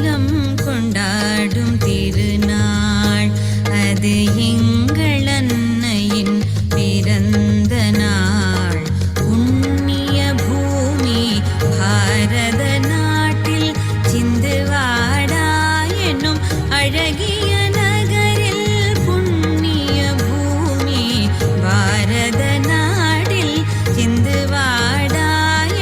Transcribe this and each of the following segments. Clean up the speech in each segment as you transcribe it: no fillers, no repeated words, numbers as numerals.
அகிலம் கொண்டாடும் திருநாள் அது எங்கள் அன்னையின் பிறந்த நாள். புண்ணிய பூமி பாரத நாட்டில் சிந்துவாடா என்னும் அழகிய நகரில், புண்ணிய பூமி பாரத நாட்டில் சிந்துவாடா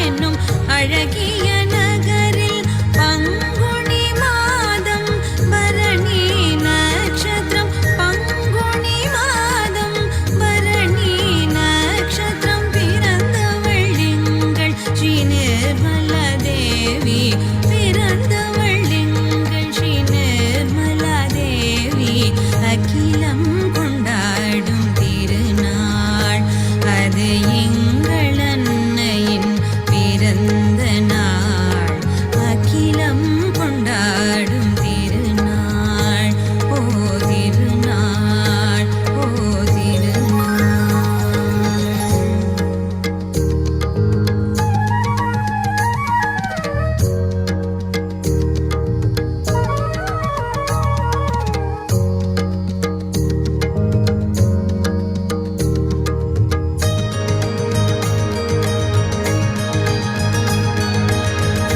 என்னும் அழகிய நகரில் பங்குனி மாதம் பரணி நட்சத்திரம், பங்குனி மாதம் பரணி நட்சத்திரம் பிறந்தவள் எங்கள் ஸ்ரீ நிர்மலா தேவி, பிறந்தவள் எங்கள் ஸ்ரீ நிர்மலா தேவி. அகிலம் கொண்டாடும் திருநாள் அது எங்கள் அன்னையின் பிறந்த நாள். அகிலம் கொண்டாடும் திருநாள், ஓ திருநாள், ஓ திருநாள்.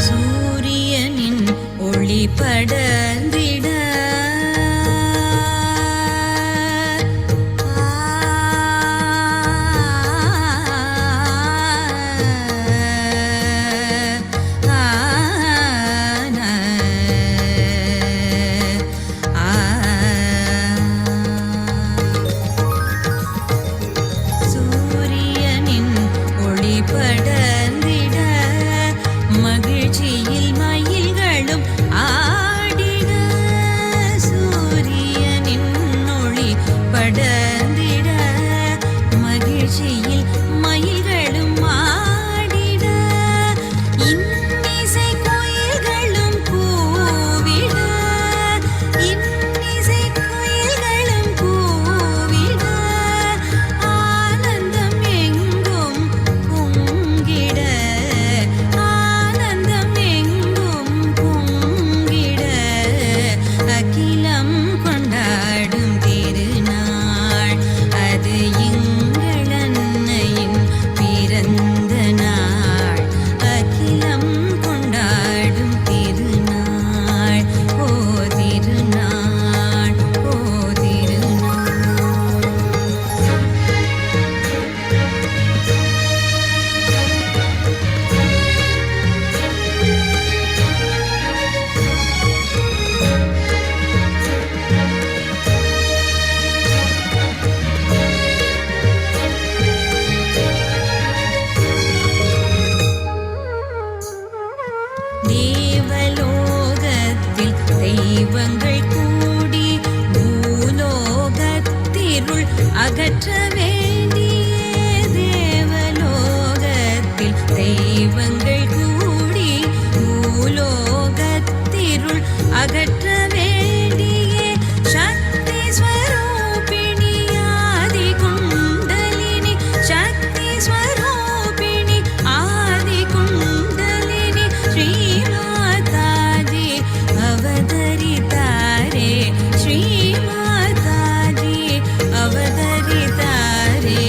சூரியனின் ஒளி படர்ந்திட சூரியனின் ஒளி படர்ந்திட மகிழ்ச்சியில் மயில்களும் ஆடிட, சூரியனின் ஒளி படர்ந்திட மகிழ்ச்சியில் மயில்களும் ஆடிட, இன்னிசை கோயில்களும் கூவிட, இன்னிசை கோயில்களும் கூவிட, ஆனந்தம் எங்கும் பொங்கிட, ஆனந்தம் எங்கும் பொங்கிட. அகிலம் கொண்டாடும் திருநாள் அது எங்கள் அன்னையின் பிறந்த நாள். அகிலம் கொண்டாடும் திருநாள், ஓ திருநாள், ஓ திருநாள். தேவலோகத்தில் தெய்வங்கள் கூடி பூலோகத்திருள் அகற்ற வேண்டியே, தேவலோகத்தில் தெய்வங்கள் கூடி பூலோகத்திருள் அகற்ற வேண்டியே, சக்தி ஸ்வரூபிணி ஆதி குண்டலினி, சக்தி ஸ்வரூபிணி ஆதி குண்டலினி ஸ்ரீ மாதாஜி அவதரித்தாரே, ஸ்ரீ மாதாஜி அவதரித்தாரே.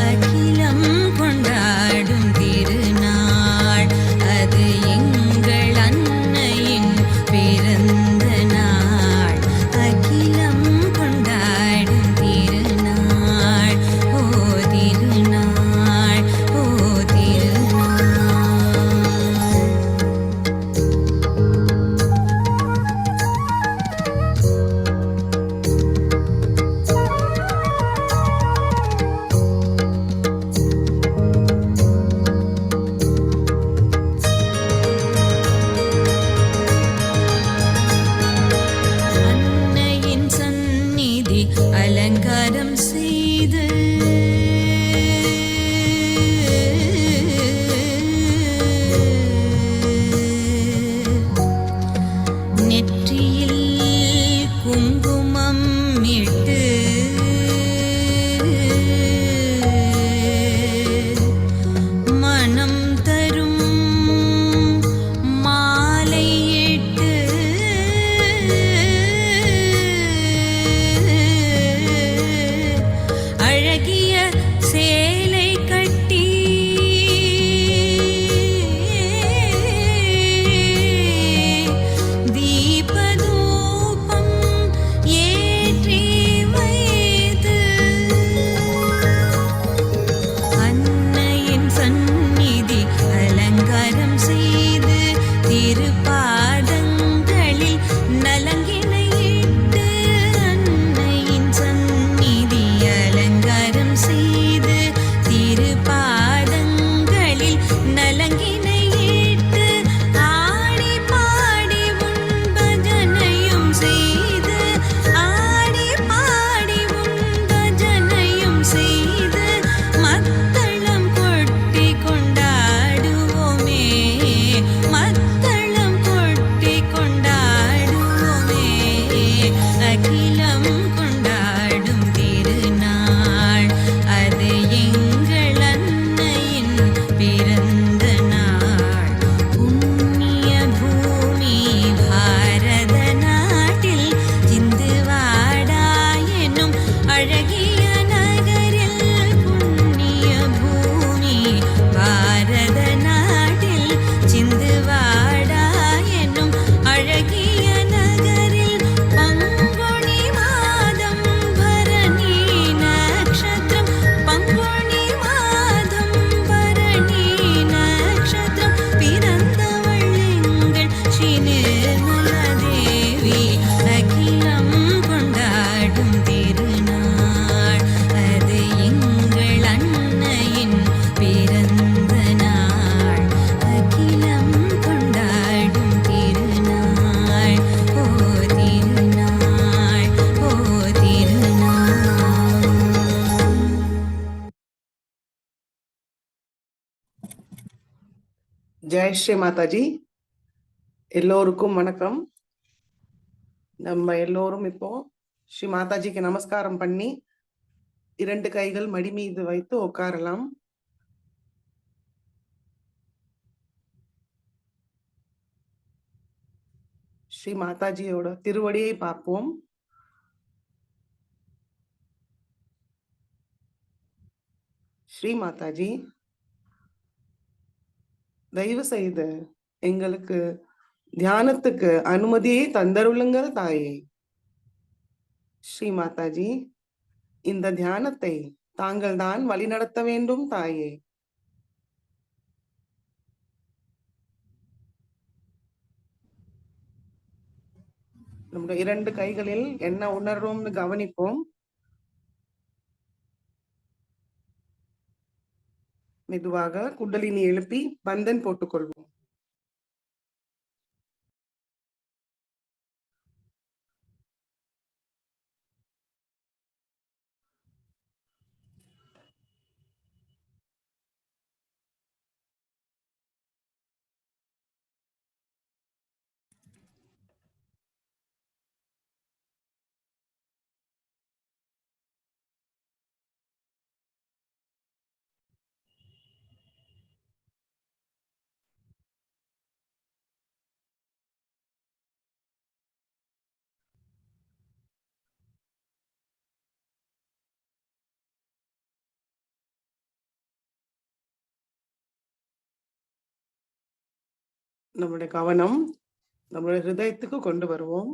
அகிலம் கொண்டாடும் திருநாள் அது எங்கள் அன்னையின் பிறந்த நாள். அகிலம் கொண்டாடும் திருநாள், ஓ திருநாள், ஓ திருநாள். அன்னையின் சந்நிதி அலங்காரம் செய்து நெற்றியில் குங்குமம் இட்டு மனம் தரும் மாலை இட்டு ஜெய் ஸ்ரீ மாதாஜி. எல்லோருக்கும் வணக்கம். நம்ம எல்லோரும் இப்போ ஸ்ரீ மாதாஜிக்கு நமஸ்காரம் பண்ணி 2 கைகள் மடி மீது வைத்து உட்காரலாம். ஸ்ரீ மாதாஜியோட திருவடியை பார்ப்போம். ஸ்ரீ மாதாஜி, தயவு செய்து எங்களுக்கு தியானத்துக்கு அனுமதியை தந்தருளுங்கள் தாயே. ஸ்ரீ மாதாஜி, இந்த தியானத்தை தாங்கள் தான் வழிநடத்த வேண்டும் தாயே. நம்முடைய 2 கைகளில் என்ன உணர்வோம்னு கவனிப்போம். மெதுவாக குண்டலினி எழுப்பி பந்தன் போட்டுக்கொள்வோம். நம்முடைய கவனம் நம்முடைய ஹிருதயத்துக்கு கொண்டு வருவோம்.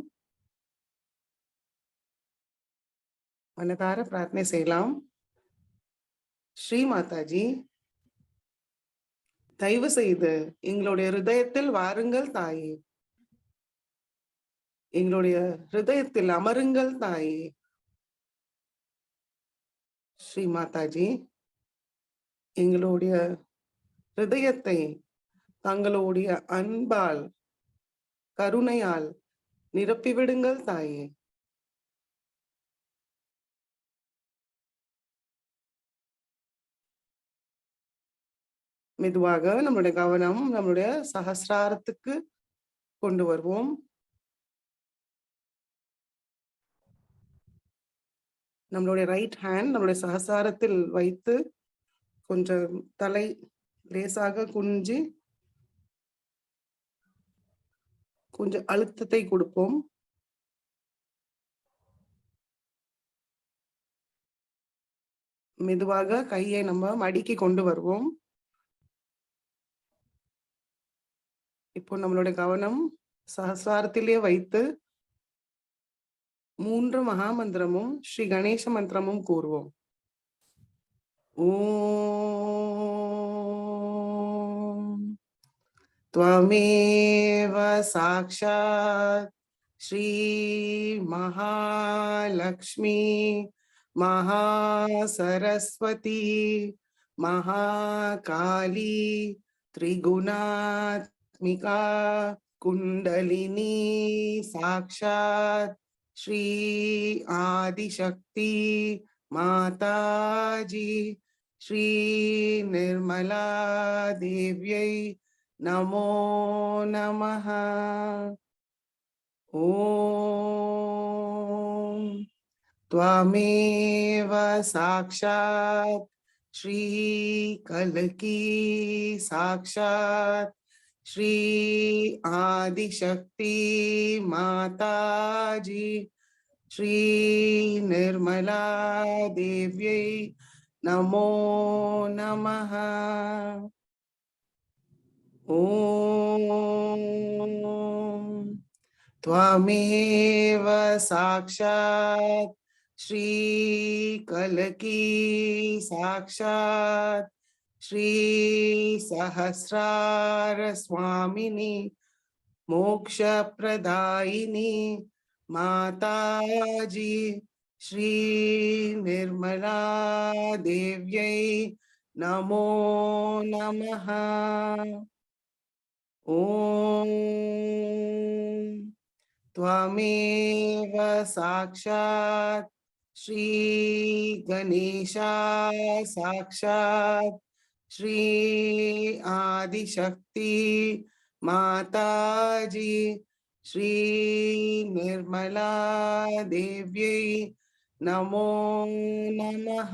மனதார பிரார்த்தனை செய்யலாம். ஸ்ரீ மாதாஜி, தயவு செய்து எங்களுடைய ஹிருதயத்தில் வாருங்கள் தாயே. எங்களுடைய ஹிருதயத்தில் அமருங்கள் தாயே. ஸ்ரீ மாதாஜி, எங்களுடைய ஹிருதயத்தை தங்களுடைய அன்பால் கருணையால் நிரப்பிவிடுங்கள் தாயே. மெதுவாக நம்முடைய கவனம் நம்முடைய சஹஸ்ராரத்துக்கு கொண்டு வருவோம். நம்மளுடைய ரைட் ஹேண்ட் நம்மளுடைய சஹஸ்ராரத்தில் வைத்து கொஞ்சம் தலை லேசாக குனிஞ்சு கொஞ்சம் அழுத்தத்தை கொடுப்போம். மெதுவாக கையை நம்ம மடிக்கி கொண்டு வருவோம். இப்போ நம்மளுடைய கவனம் சஹஸ்ராரத்திலே வைத்து 3 மகாமந்திரமும் ஸ்ரீ கணேச மந்திரமும் கூறுவோம். ஓம் त्वमेव साक्षात् श्री महालक्ष्मी महासरस्वती महाकाली त्रिगुणात्मिका कुंडलिनी साक्षात् श्री आदिशक्ति माताजी श्री निर्मला देव्यै नमो नमः। ओम त्वमेव साक्षात् श्री कलकी साक्षात् श्री आदिशक्ति माताजी श्री निर्मला देव्यै नमो नमः। ओम त्वमेव साक्षात् श्री कलकी साक्षात् श्री सहस्रार स्वामिनी मोक्ष प्रदायिनी माताजी श्री निर्मला देव्यै नमो नमः। ओम त्वमेव साक्षात् श्री गणेशा साक्षात् ஸ்ரீ ஆதிசக்தி மாதாஜி ஸ்ரீ நிர்மலா தேவ்யை நமோ நமஹ.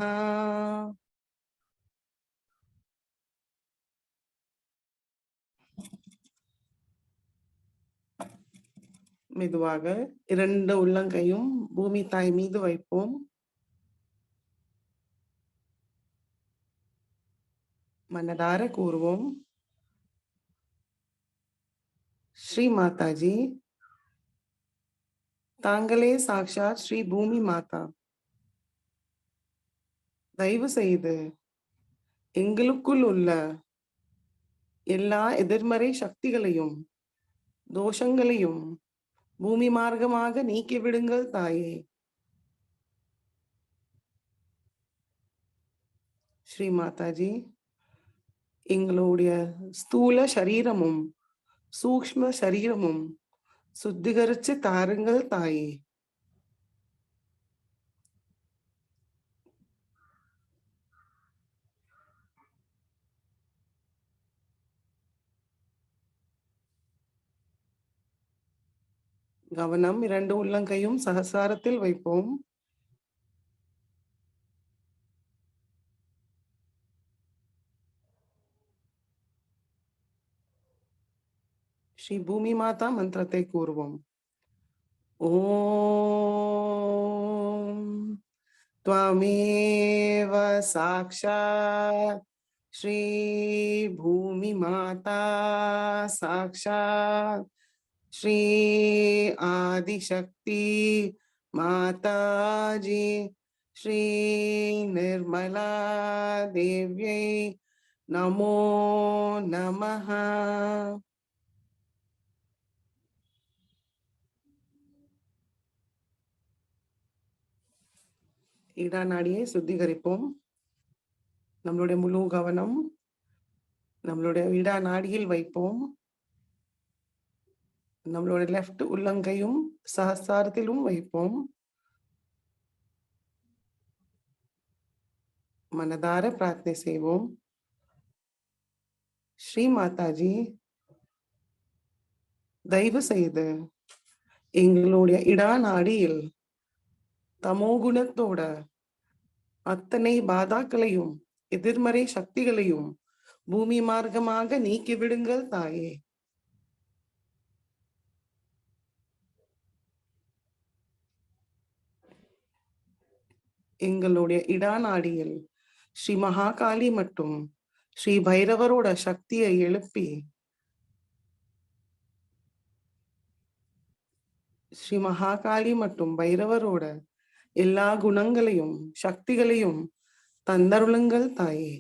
மெதுவாக 2 உள்ளங்கையும் பூமி தாய் மீது வைப்போம். மனதார கூறுவோம், ஸ்ரீ மாதாஜி, தாங்களே சாக்ஷாத் ஸ்ரீ பூமி மாதா. தயவு செய்து எங்களுக்குள் உள்ள எல்லா எதிர்மறை சக்திகளையும் தோஷங்களையும் பூமி மார்க்கமாக நீக்கிவிடுங்கள் தாயே. ஸ்ரீ மாதாஜி, எங்களுடைய ஸ்தூல சரீரமும் சூக்ஷ்ம சரீரமும் சுத்திகரிச்சு தாருங்கள் தாயே. கவனம் 2 உள்ளங்கையும் சகசாரத்தில் வைப்போம். ஸ்ரீ பூமி மாதா மந்திரத்தை கூறுவோம். ஓம் त्वमेव साक्षात् श्री भूमि माता साक्षात् श्री आदिशक्ति माताजी श्री निर्मला देव्यै नमो नमः. இடா நாடியை சுத்திகரிப்போம். நம்மளுடைய முழு கவனம் நம்மளுடைய இடா நாடியில் வைப்போம். நம்மளுடைய லெஃப்ட் உள்ளங்கையும் சஹஸ்ராரத்திலும் வைப்போம். மனதார பிரார்த்தனை செய்வோம். ஸ்ரீ மாதாஜி, தயவு செய்து எங்களுடைய இடா நாடியில் தமோகுணத்தோட அத்தனை பாதாக்களையும் எதிர்மறை சக்திகளையும் பூமி மார்க்கமாக நீக்கிவிடுங்கள் தாயே. எங்களுடைய இடா நாடியில் ஸ்ரீ மகாகாளி மற்றும் ஸ்ரீ பைரவரோட சக்தியை எழுப்பி ஸ்ரீ மகாகாளி மற்றும் பைரவரோட எல்லா குணங்களையும் சக்திகளையும் தந்தருளுங்கள் தாயே.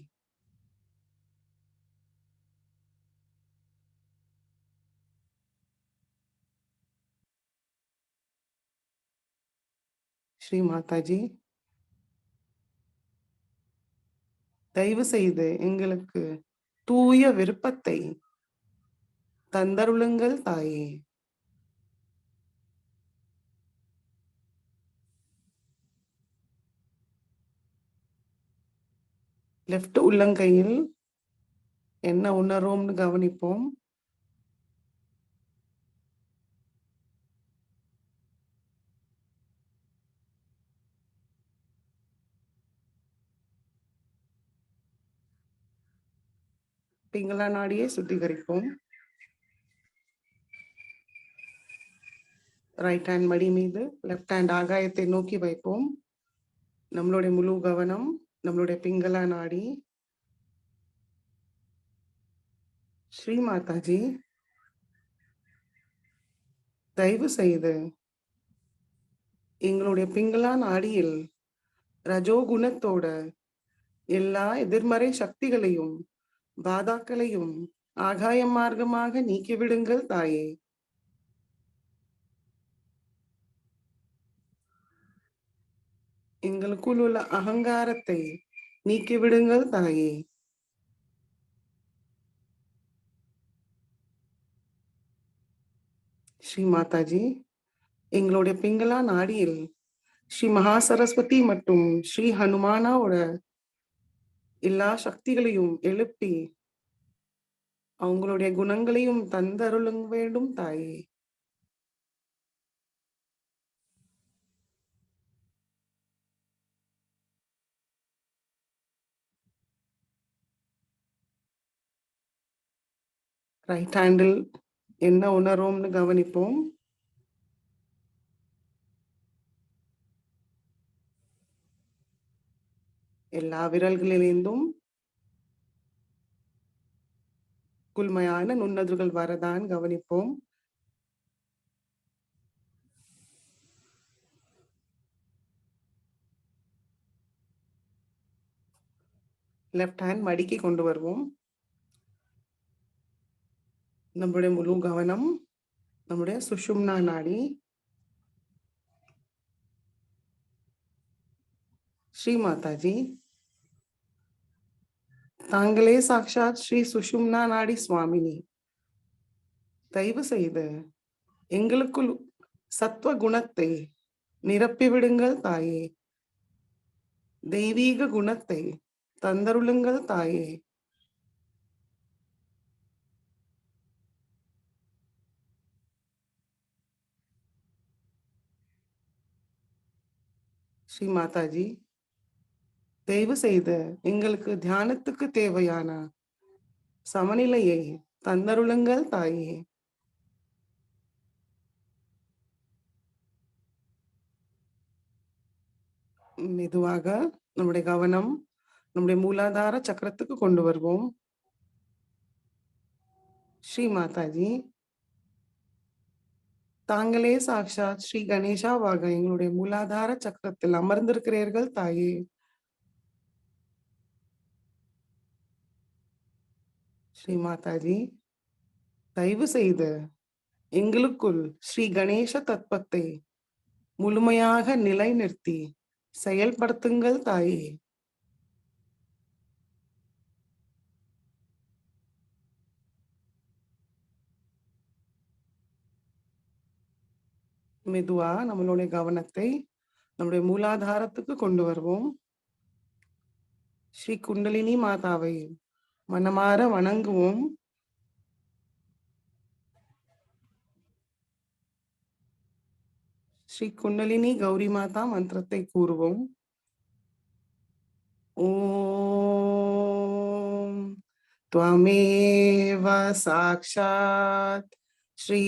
ஸ்ரீ மாதாஜி, தயவு செய்து எங்களுக்கு தூய விருப்பத்தை தந்தருளுங்கள் தாயே. லெஃப்ட் உள்ளங்கையில் என்ன உணர்வோம்னு கவனிப்போம். பிங்களா நாடியை சுத்திகரிப்போம். ரைட் ஹேண்ட் மடி மீது லெஃப்ட் ஹேண்ட் ஆகாயத்தை நோக்கி வைப்போம். நம்மளுடைய முழு கவனம் நம்மளுடைய பிங்களா நாடி. ஸ்ரீ மாதாஜி, தயவு செய்து எங்களுடைய பிங்களா நாடியில் ரஜோகுணத்தோட எல்லா எதிர்மறை சக்திகளையும் பாதாக்களையும் ஆகாய மார்க்கமாக நீக்கிவிடுங்கள் தாயே. எங்களுக்குள் உள்ள அகங்காரத்தை நீக்கிவிடுங்கள் தாயே. ஸ்ரீ மாதாஜி, எங்களுடைய பிங்களா நாடியில் ஸ்ரீ மகா சரஸ்வதி மற்றும் ஸ்ரீ ஹனுமானாவோட எல்லா சக்திகளையும் எழுப்பி அவங்களுடைய குணங்களையும் தந்தருளுங்க வேண்டும் தாயே. ரைட் ஹேண்டில் என்ன உணர்வோம்னு கவனிப்போம். எல்லா விரல்களிலிருந்தும் குளுமையான நுண்ணதுகள் வரதான் கவனிப்போம். லெஃப்ட் ஹேண்ட் மடிக்கி கொண்டு வருவோம். நம்முடைய முழு கவனம் நம்முடைய சுஷும்னா நாடி. ஸ்ரீ மாதாஜி, தாங்களே சாக்ஷாத் ஸ்ரீ சுஷும்னா நாடி சுவாமினி. தயவு செய்து எங்களுக்குள் சத்வ குணத்தை நிரப்பி விடுங்கள் தாயே. தெய்வீக குணத்தை தந்தருளுங்கள் தாயே. ஸ்ரீ மாதாஜி, தயவு செய்து எங்களுக்கு தியானத்துக்கு தேவையான சமநிலையை தந்தருளுங்கள் தாயே. மெதுவாக நம்முடைய கவனம் நம்முடைய மூலாதார சக்கரத்துக்கு கொண்டு வருவோம். ஸ்ரீ மாதாஜி, தாங்களே சாக்ஷாத் ஸ்ரீ கணேசாவாக எங்களுடைய மூலாதார சக்கரத்தில் அமர்ந்திருக்கிறீர்கள் தாயே. ஸ்ரீ மாதாஜி, தயவு செய்து எங்களுக்குள் ஸ்ரீ கணேச தத்துவத்தை முழுமையாக நிலைநிறுத்தி செயல்படுத்துங்கள் தாயே. மெதுவா நம்மளுடைய கவனத்தை நம்முடைய மூலாதாரத்துக்கு கொண்டு வருவோம். ஸ்ரீ குண்டலினி மாதாவை மனமாற வணங்குவோம். ஸ்ரீ குண்டலினி கௌரி மாதா மந்திரத்தை கூறுவோம். ஓம் त्वमेव साक्षात् श्री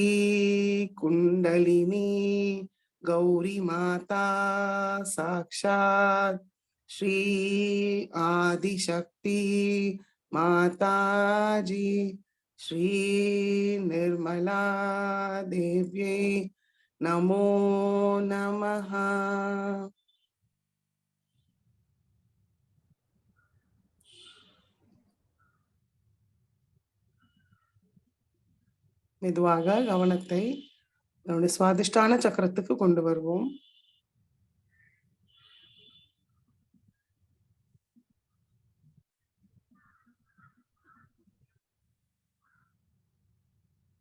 कुंडलिनी गौरी माता साक्षात् श्री आदिशक्ति माताजी श्री निर्मला देव्यै नमो नमः. மெதுவாக கவனத்தை நம்முடைய சுவாதிஷ்டான சக்கரத்துக்கு கொண்டு வருவோம்.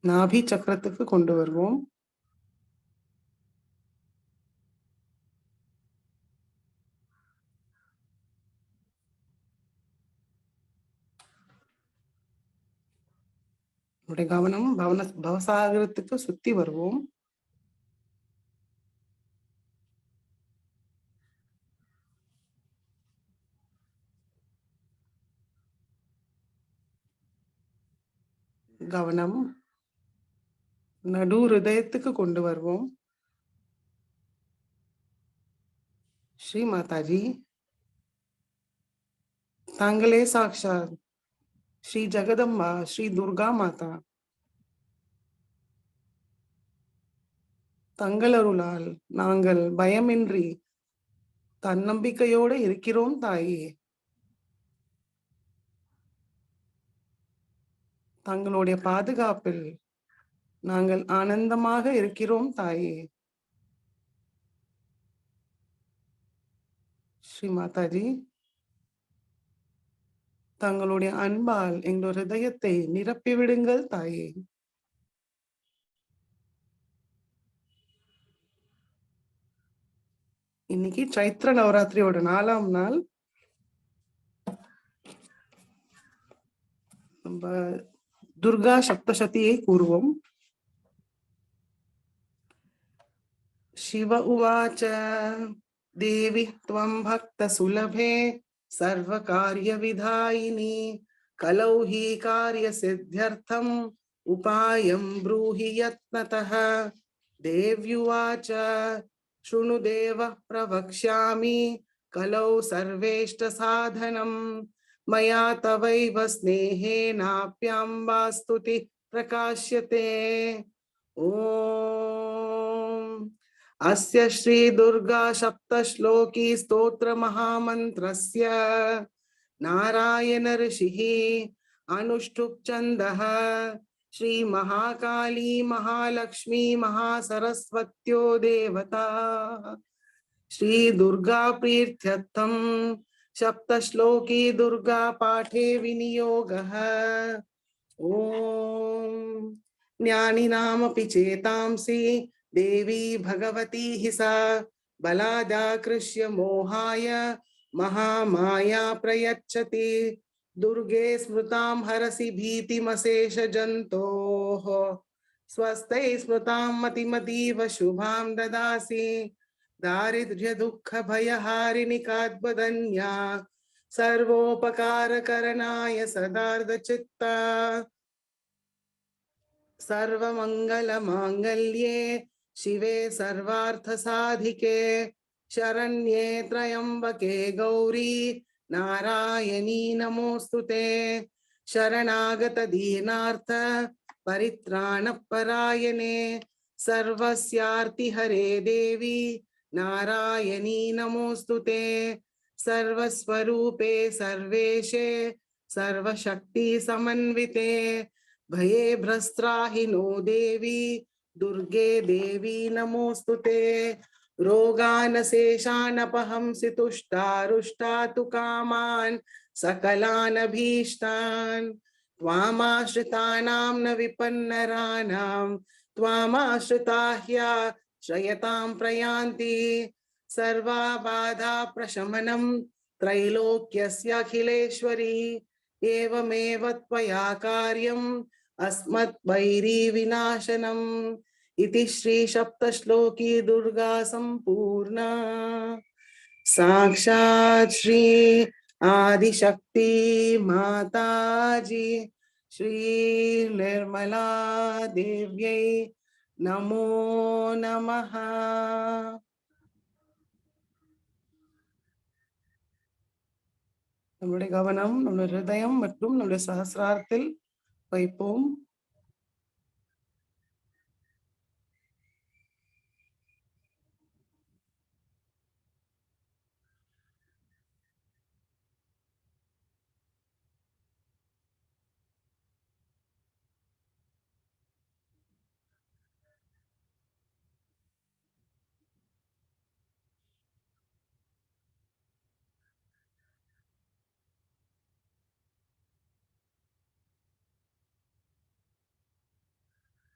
நாபி சக்கரத்துக்கு கொண்டு வருவோம். நம்முடைய கவனம் பவசாகரத்துக்கு சுத்தி வருவோம். கவனம் நடு ஹிருதயத்துக்கு கொண்டு வருவோம். ஸ்ரீ மாதாஜி, தாங்களே சாக்ஷாத் ஸ்ரீ ஜெகதம்பா ஸ்ரீ துர்கா மாதா. தங்கள் அருளால் நாங்கள் பயமின்றி தன்னம்பிக்கையோடு இருக்கிறோம் தாயே. தங்களுடைய பாதுகாப்பில் நாங்கள் ஆனந்தமாக இருக்கிறோம் தாயே. ஸ்ரீ மாதாஜி, தங்களுடைய அன்பால் எங்களுடைய ஹிருதயத்தை நிரப்பி விடுங்கள் தாயே. இன்னைக்கு சைத்ர நவராத்திரியோட 4ஆம் நாள். நம்ம துர்கா சப்தசதியை கூறுவோம். शिव उवाच देवी त्वं भक्तसुलभे सर्वकार्यविधायिनी कलौ हि कार्यसिद्ध्यर्थम् उपायं ब्रूहि यत्नतः। देव्युवाच शृणु देव प्रवक्ष्यामि कलौ सर्वेष्टसाधनं मया तवैव स्नेहेनाप्यां वा स्तुतिः प्रकाश्यते। ॐ अस्य श्री दुर्गा सप्तश्लोकी स्तोत्र महामन्त्रस्य नारायण ऋषिः अनुष्ठुप् छन्दः श्री महाकाली महालक्ष्मी महासरस्वत्यो देवता श्री दुर्गा प्रीत्यर्थं सप्तश्लोकी दुर्गा पाठे विनियोगः। ॐ ज्ञानिनामपि चेतांसि देवी भगवती हि सा बलादाकृष्य मोहाय महामाया प्रयच्छति। दुर्गे स्मृतां हरसि भीतिमशेष जन्तोः स्वस्ते स्मृतां मतिमतीव शुभां ददासि। दारिद्र्य दुःख भयहारिणि काद्वदन्या सर्वोपकारकरणाय सदार्धचित्ता सर्वमङ्गलमाङ्गल्ये शिवे सर्वार्थसाधिके शरण्ये त्र्यम्बके गौरी नारायणी नमोऽस्तुते। शरणागत दीनार्थ परित्राणपरायणे सर्वस्यार्तिहरे देवी नारायणी नमोऽस्तुते। सर्वस्वरूपे सर्वेशे सर्वशक्ति समन्विते भये भ्रस्त्राहिनो देवी दुर्गे देवी नमोऽस्तुते। रोगानशेषानपहंसि तुष्टारुष्टातु कामान् सकलानभीष्टान् त्वामाश्रितानां न विपन्नराणां त्वामाश्रिता ह्याश्रयतां प्रयान्ति। सर्वा बाधा प्रशमनं त्रैलोक्यस्याखिलेश्वरी एवमेव त्वया कार्यम् अस्मद्वैरी विनाशनम् इति श्री सप्तश्लोकी दुर्गा संपूर्णा। साक्षात् श्री आदिशक्ति माताजी श्री निर्मला देव्यै नमो नमः। நம்முடைய கவனம் நம்முடைய ஹிருதயம் மற்றும் நம்முடைய சஹஸ்ராரத்தில் வைப்போம்.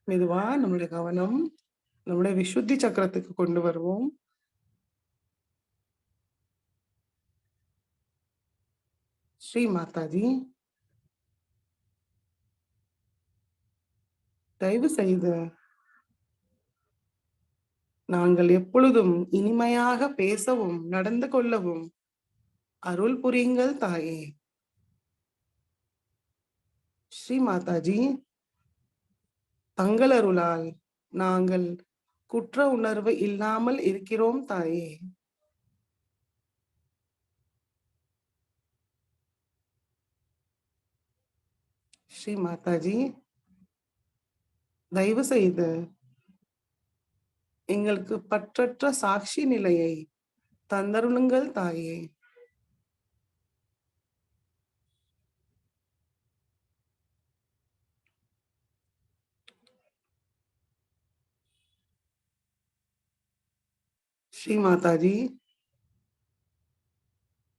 மெதுவா நம்முடைய கவனம் நம்முடைய விசுத்தி சக்கரத்துக்கு கொண்டு வருவோம். ஸ்ரீ மாதாஜி, தயவு செய்து நாங்கள் எப்பொழுதும் இனிமையாக பேசவும் நடந்து கொள்ளவும் அருள் புரியுங்கள் தாயே. ஸ்ரீ மாதாஜி, தங்கள் அருளால் நாங்கள் குற்ற உணர்வு இல்லாமல் இருக்கிறோம் தாயே. ஸ்ரீ மாதாஜி, தயவு செய்து எங்களுக்கு பற்றற்ற சாட்சி நிலையை தந்தருளுங்கள் தாயே. ஸ்ரீ மாதாஜி,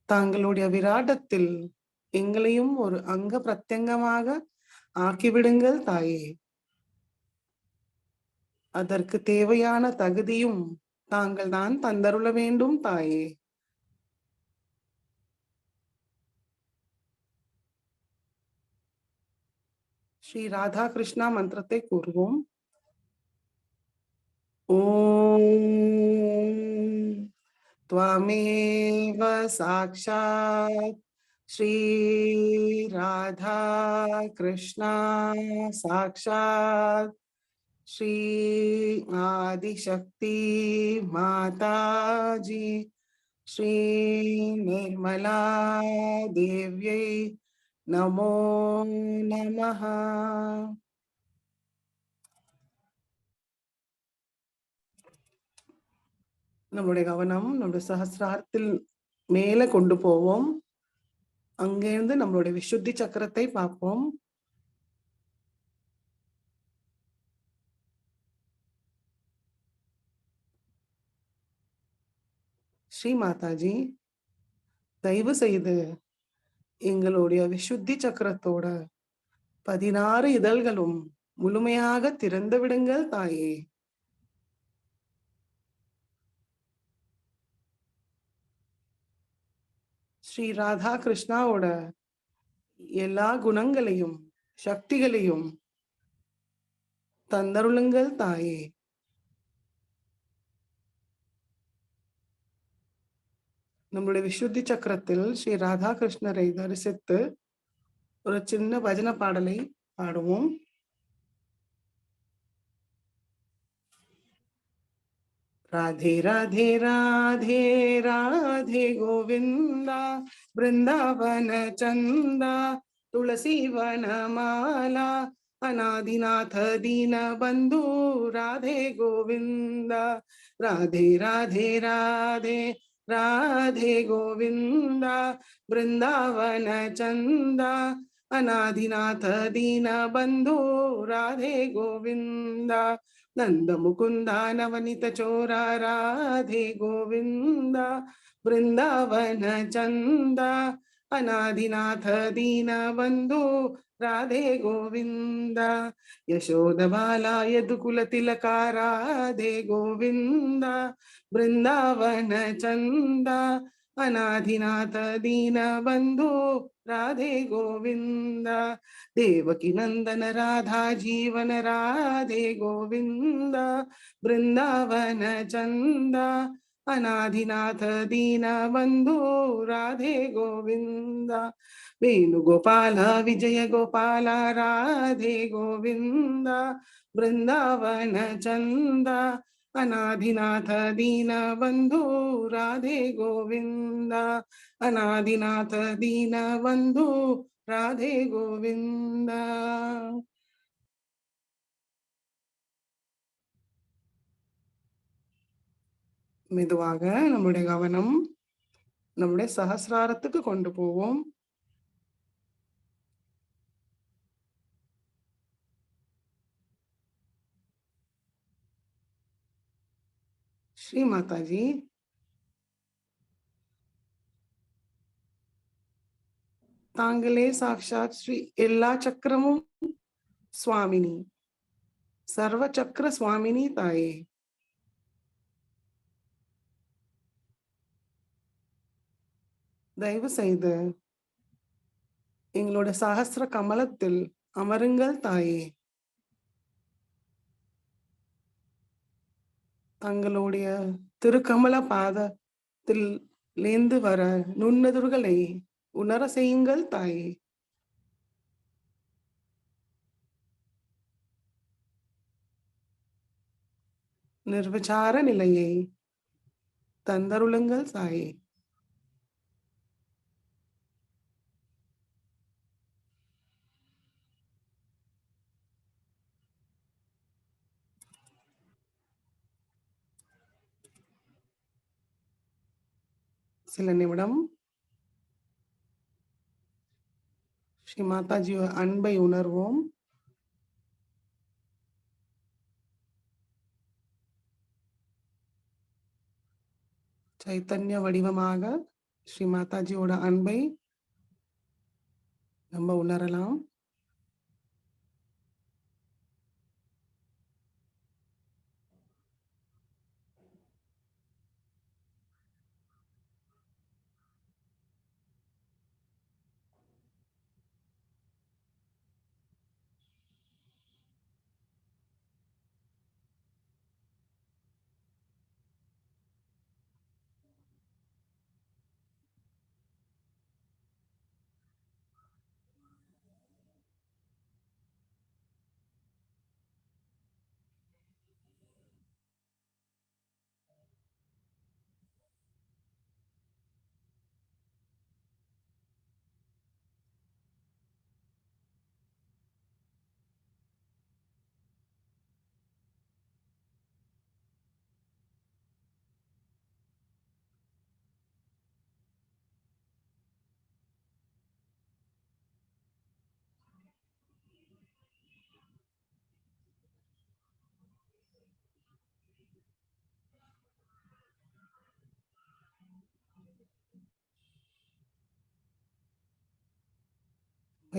தாங்களுடைய விராடத்தில் எங்களையும் ஒரு அங்க பிரத்யங்கமாக ஆக்கிவிடுங்கள் தாயே. அதற்கு தேவையான தகுதியும் தாங்கள் தான் தந்தருள வேண்டும் தாயே. ஸ்ரீ ராதா கிருஷ்ணா மந்திரத்தை கூறுவோம். ஓம் त्वमेव साक्षात् श्री राधा कृष्णा साक्षात् श्री आदिशक्ति माताजी श्री निर्मला देव्यै नमो नमः. நம்மளுடைய கவனம் நம்முடைய சஹஸ்ராரத்தில் மேல கொண்டு போவோம். அங்கிருந்து நம்மளுடைய விசுத்தி சக்கரத்தை பார்ப்போம். ஸ்ரீ மாதாஜி, தயவு செய்து எங்களுடைய விசுத்தி சக்கரத்தோட 16 இதழ்களும் முழுமையாக திறந்து விடுங்கள் தாயே. ஸ்ரீ ராதா கிருஷ்ணாவோட எல்லா குணங்களையும் சக்திகளையும் தந்தருளுங்கள் தாயே. நம்மளுடைய விசுத்தி சக்கரத்தில் ஸ்ரீ ராதா கிருஷ்ணரை தரிசித்து ஒரு சின்ன பஜன பாடலை பாடுவோம். राधे राधे राधे राधे गोविंदा वृंदावन चंदा तुलसी वन माला अनादिनाथ दीन बंधु राधे गोविंदा. राधे राधे राधे राधे गोविंदा वृंदावन चंदा अनादिनाथ दीन बंधु राधे गोविंदा. नंद मुकुंदा नवनीत चोरा राधे गोविंदा वृंदावन चंदा अनादिनाथ दीन बंधु राधे गोविंदा. यशोद बाला यदुकुल तिलका राधे गोविंदा वृंदावन चंदा अनादिनाथ दीन बंधु राधे गोविंदा. देवकी नंदन राधा जीवन राधे गोविंदा वृंदावन चंदा अनादिनाथ दीन बंधु राधे गोविंदा. वेणुगोपाल विजय गोपाल राधे गोविंदा वृंदावन चंदा अनादिनाथ दीन बंधु राधे गोविंदा. अनादिनाथ दीन बंधु राधे गोविंदा. மெதுவாக நம்முடைய கவனம் நம்முடைய சஹஸ்ராரத்துக்கு கொண்டு போவோம். ஸ்ரீ மாதாஜி, தாங்களே சாக்ஷாத் ஸ்ரீ எல்லா சக்கரமும் சுவாமினி, சர்வ சக்கர சுவாமினி தாயே. தயவு செய்து எங்களோட சஹஸ்ர கமலத்தில் அமருங்கள் தாயே. தங்களுடைய திருக்கமல பாதத்தில் லேந்து வர நுண்ணெதிர்களை உணர செய்யுங்கள் தாயே. நிர்விசார நிலையை தந்தருளுங்கள் தாயே. சில நிமிடம் ஸ்ரீ மாதாஜி அன்பை உணர்வோம். சைத்தன்ய வடிவமாக ஸ்ரீ மாதாஜியோட அன்பை நம்ம உணரலாம்.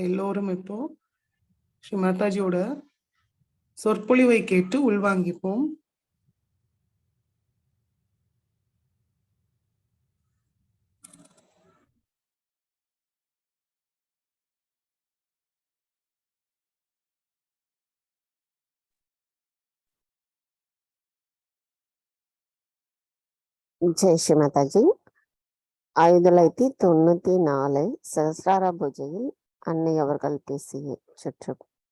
எல்லோரும் இப்போ ஸ்ரீ மாதாஜியோட சொற்பொழிவை கேட்டு உள்வாங்கிப்போம். ஜெய் ஸ்ரீ மாதாஜி. 1994 சஹஸ்ரார பூஜையில் அன்னை அவர்கள் பேசிய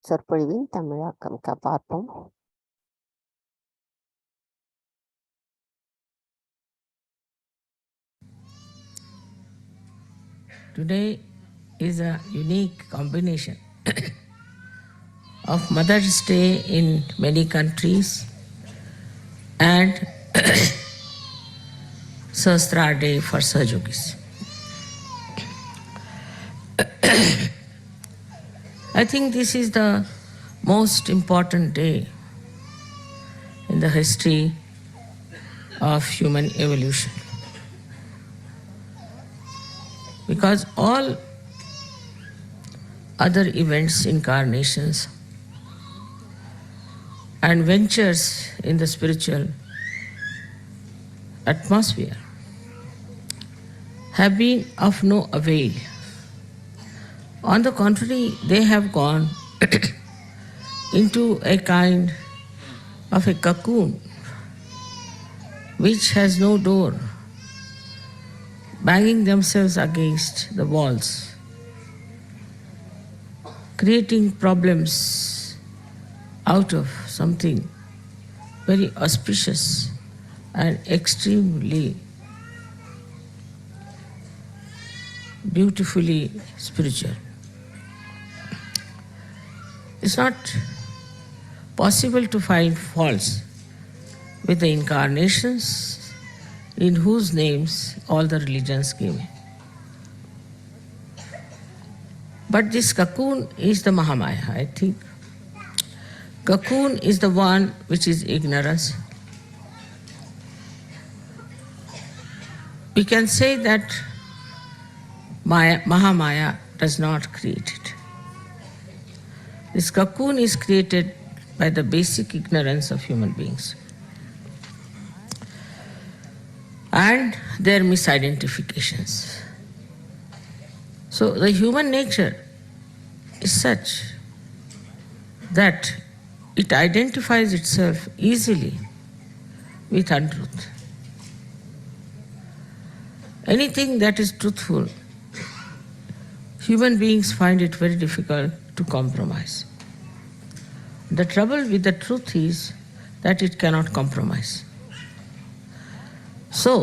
சொற்பொழிவின் தமிழாக்கம் பார்ப்போம். Today is a unique combination of Mother's Day in many countries and Sahasra Day for Sahajogis. I think this is the most important day in the history of human evolution, because all other events, incarnations, and ventures in the spiritual atmosphere have been of no avail. On the contrary, they have gone into a kind of a cocoon which has no door, banging themselves against the walls, creating problems out of something very auspicious and extremely beautifully spiritual. It's not possible to find faults with the incarnations in whose names all the religions came. But this cocoon is the Mahamaya, I think. Cocoon is the one which is ignorance. We can say that Mahamaya does not create it. This cocoon is created by the basic ignorance of human beings and their misidentifications. So the human nature is such that it identifies itself easily with untruth. Anything that is truthful, human beings find it very difficult to compromise. The trouble with the truth is that it cannot compromise. So,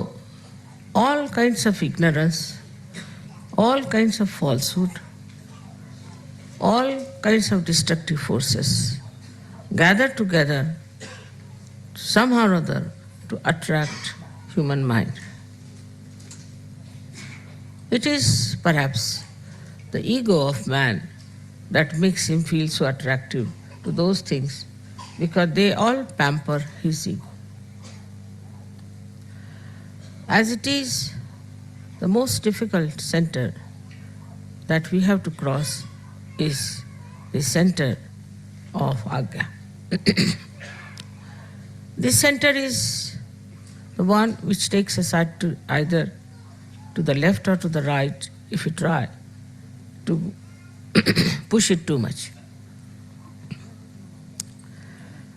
all kinds of ignorance, all kinds of falsehood, all kinds of destructive forces gather together somehow or other to attract human mind. It is perhaps the ego of man that makes him feel so attractive to those things, because they all pamper his ego. As it is, the most difficult center that we have to cross is the center of Agya. This center is the one which takes us to either to the left or to the right if we try to push it too much.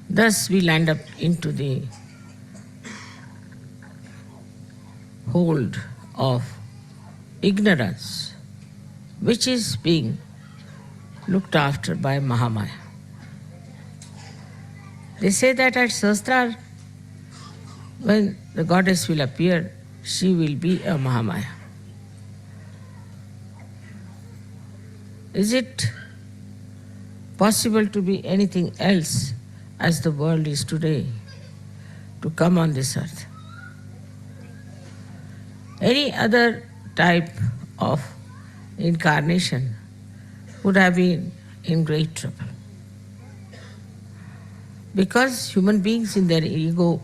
Thus we land up into the hold of ignorance, which is being looked after by Mahamaya. They say that at Sahasrara, when the goddess will appear, she will be a Mahamaya. Is it possible to be anything else as the world is today, to come on this earth? Any other type of incarnation would have been in great trouble. Because human beings in their ego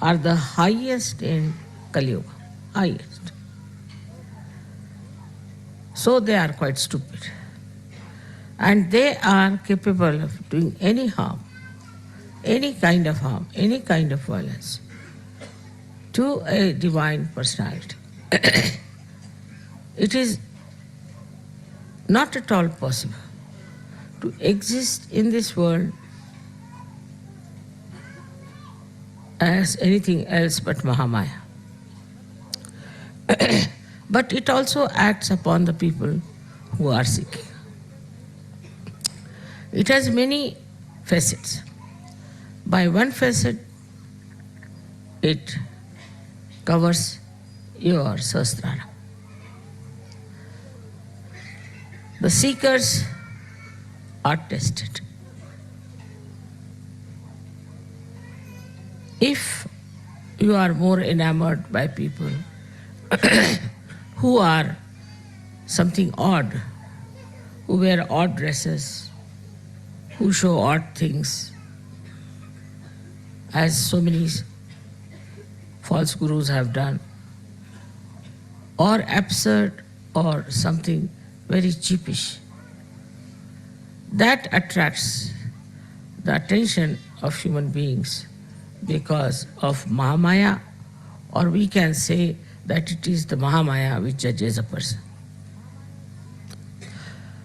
are the highest in Kali Yuga, highest. So they are quite stupid. And they are capable of doing any harm, any kind of harm, any kind of violence to a divine personality. It is not at all possible to exist in this world as anything else but Mahamaya. But it also acts upon the people who are seeking. It has many facets. By one facet, it covers your Sahasrara. The seekers are tested. If you are more enamored by people who are something odd, who wear odd dresses, who show odd things, as so many false gurus have done, or absurd or something very cheapish, that attracts the attention of human beings because of Mahamaya, or we can say that it is the Mahamaya which judges a person.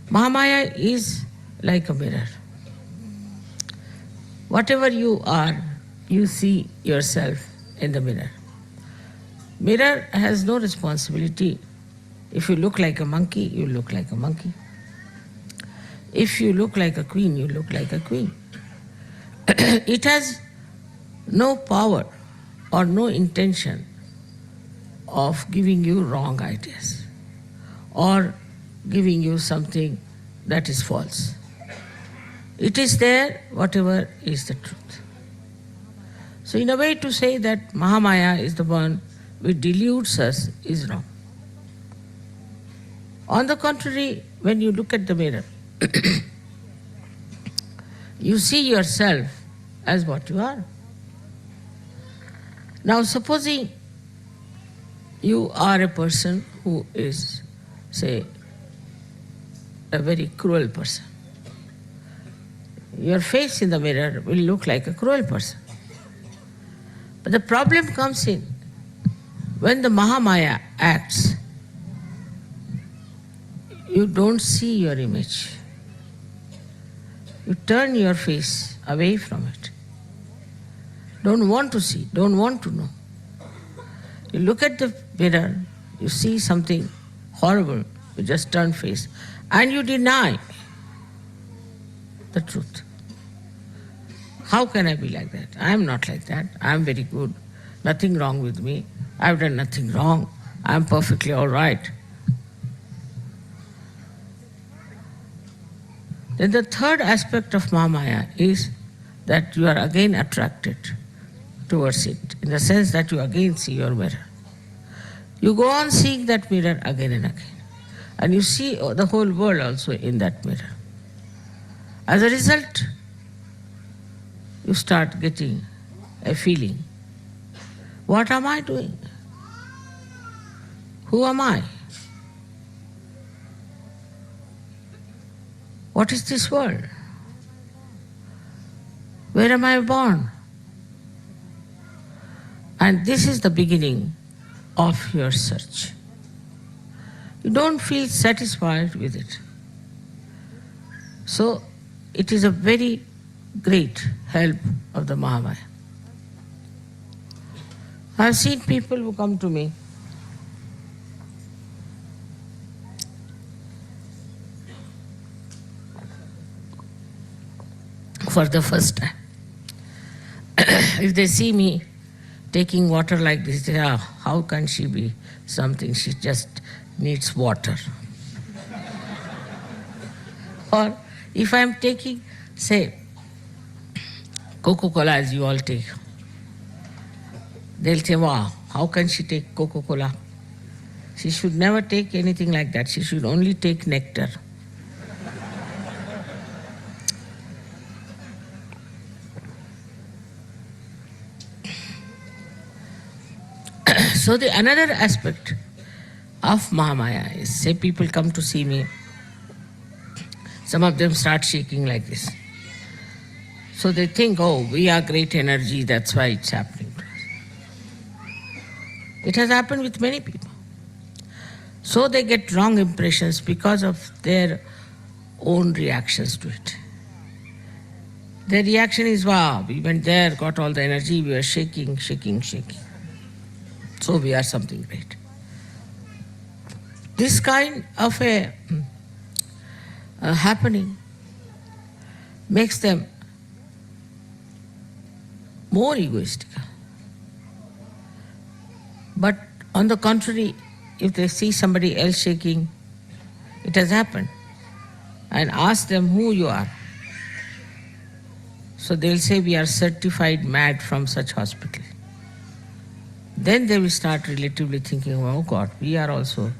Mahamaya is like a mirror. Whatever you are, you see yourself in the mirror. Mirror has no responsibility. If you look like a monkey, you look like a monkey. If you look like a queen, you look like a queen. It has no power or no intention of giving you wrong ideas or giving you something that is false. It is there, whatever is the truth. So in a way, to say that Mahamaya is the one which deludes us is wrong. On the contrary, when you look at the mirror, you see yourself as what you are. Now supposing you are a person who is, say, a very cruel person. Your face in the mirror will look like a cruel person. But the problem comes in when the Mahamaya acts, you don't see your image. You turn your face away from it. Don't want to see, don't want to know. You look at the mirror, you see something horrible, you just turn face, and you deny the truth. How can I be like that? I am not like that. I am very good. Nothing wrong with me. I have done nothing wrong. I am perfectly all right. Then the third aspect of Mahamaya is that you are again attracted towards it, in the sense that you again see your mirror. You go on seeing that mirror again and again. And you see the whole world also in that mirror. As a result, you start getting a feeling. What am I doing? Who am I? What is this world? Where am I born? And this is the beginning of your search. You don't feel satisfied with it. So it is a very great help of the Mahamaya. I have seen people who come to me for the first time. If they see me taking water like this, they say, how can she be something? She just needs water. Or if I am taking, say, Coca-Cola as you all take, they'll say, wow, how can she take Coca-Cola? She should never take anything like that. She should only take nectar. So the another aspect of Mahamaya is, say people come to see me. Some of them start shaking like this. So they think, oh, we are great energy, that's why it's happening to us. It has happened with many people. So they get wrong impressions because of their own reactions to it. Their reaction is, wow, we went there, got all the energy, we were shaking, shaking, shaking. So we are something great. This kind of a happening makes them more egoistic. But on the contrary, if they see somebody else shaking, it has happened, and ask them who you are. So they'll say, we are certified mad from such hospital. Then they will start relatively thinking, oh God, we are also